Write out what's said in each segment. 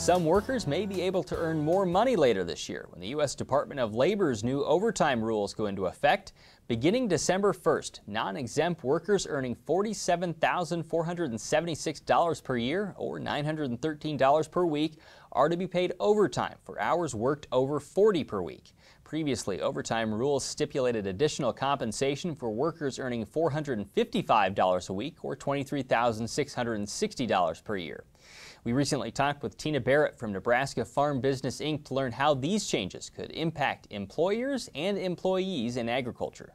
some workers may be able to earn more money later this year when the U.S. Department of Labor's new overtime rules go into effect. Beginning December 1st, non-exempt workers earning $47,476 per year or $913 per week are to be paid overtime for hours worked over 40 per week. Previously, overtime rules stipulated additional compensation for workers earning $455 a week or $23,660 per year. We recently talked with Barrett from Nebraska Farm Business Inc. to learn how these changes could impact employers and employees in agriculture.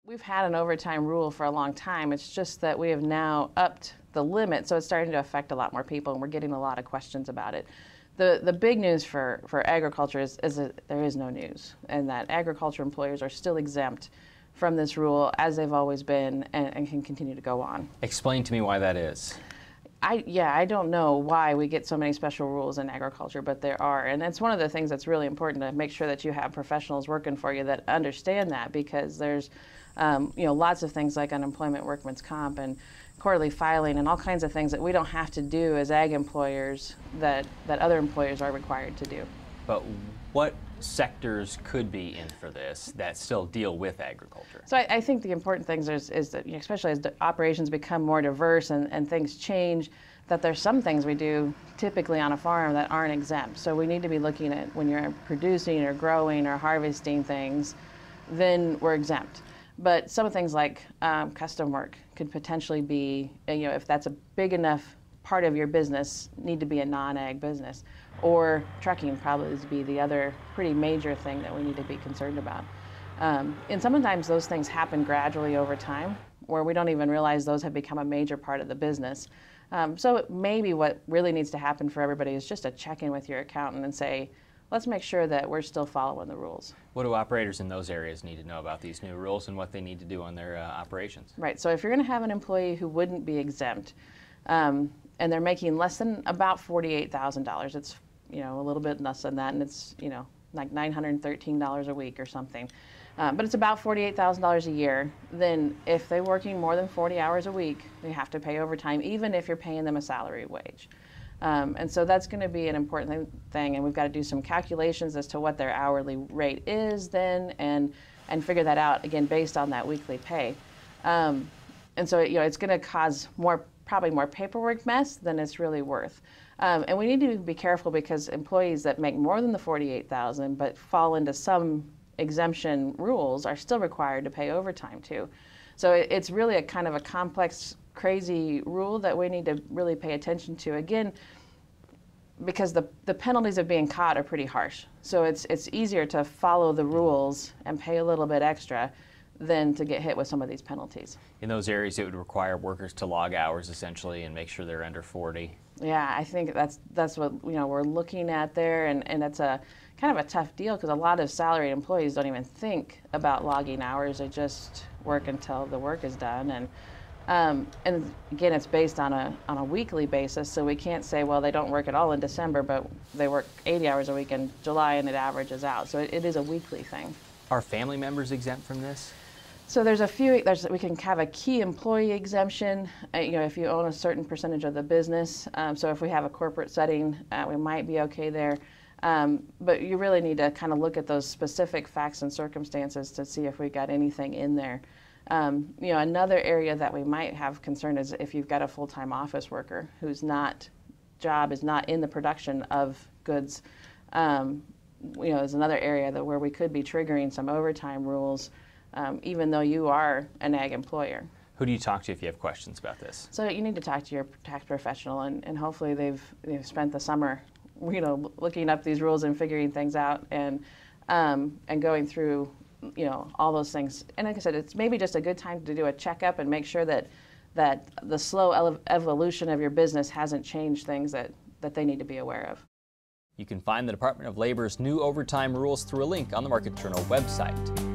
We've had an overtime rule for a long time. It's just that we have now upped the limit, so it's starting to affect a lot more people, and we're getting a lot of questions about it. The big news for agriculture is that there is no news, and that agriculture employers are still exempt from this rule as they've always been and can continue to go on. Explain to me why that is. I don't know why we get so many special rules in agriculture, but there are. And it's one of the things that's really important to make sure that you have professionals working for you that understand that, because there's lots of things like unemployment, workman's comp, and quarterly filing, and all kinds of things that we don't have to do as ag employers that other employers are required to do. But what sectors could be in for this that still deal with agriculture? So I think the important things is that, especially as the operations become more diverse and things change, that there's some things we do typically on a farm that aren't exempt. So we need to be looking at when you're producing or growing or harvesting things, then we're exempt. But some things like custom work could potentially be, if that's a big enough part of your business, need to be a non-ag business. Or trucking probably would be the other pretty major thing that we need to be concerned about. And sometimes those things happen gradually over time, where we don't even realize those have become a major part of the business. So maybe what really needs to happen for everybody is just a check-in with your accountant and say, let's make sure that we're still following the rules. What do operators in those areas need to know about these new rules and what they need to do on their operations? Right, so if you're going to have an employee who wouldn't be exempt, and they're making less than about $48,000, it's a little bit less than that, and it's like $913 a week or something, but it's about $48,000 a year. Then if they're working more than 40 hours a week, they have to pay overtime, even if you're paying them a salary wage. And so that's going to be an important thing, and we've got to do some calculations as to what their hourly rate is then, and figure that out again based on that weekly pay. And so it's going to cause probably more paperwork mess than it's really worth. And we need to be careful, because employees that make more than the $48,000 but fall into some exemption rules are still required to pay overtime too. So it's really a kind of a complex, crazy rule that we need to really pay attention to, again, because the penalties of being caught are pretty harsh. So it's easier to follow the rules and pay a little bit extra than to get hit with some of these penalties. In those areas, it would require workers to log hours essentially and make sure they're under 40. Yeah, I think that's what we're looking at there, and that's a kind of a tough deal, because a lot of salaried employees don't even think about logging hours. They just work until the work is done, and again, it's based on a weekly basis, so we can't say, well, they don't work at all in December, but they work 80 hours a week in July and it averages out. So it is a weekly thing. Are family members exempt from this? So there's a few. We can have a key employee exemption, if you own a certain percentage of the business. So if we have a corporate setting, we might be okay there. But you really need to kind of look at those specific facts and circumstances to see if we got anything in there. Another area that we might have concern is if you've got a full-time office worker whose job is not in the production of goods. Is another area where we could be triggering some overtime rules, even though you are an ag employer. Who do you talk to if you have questions about this? So you need to talk to your tax professional, and hopefully they've spent the summer, looking up these rules and figuring things out, and going through, all those things. And like I said, it's maybe just a good time to do a checkup and make sure that the slow evolution of your business hasn't changed things that they need to be aware of. You can find the Department of Labor's new overtime rules through a link on the Market Journal website.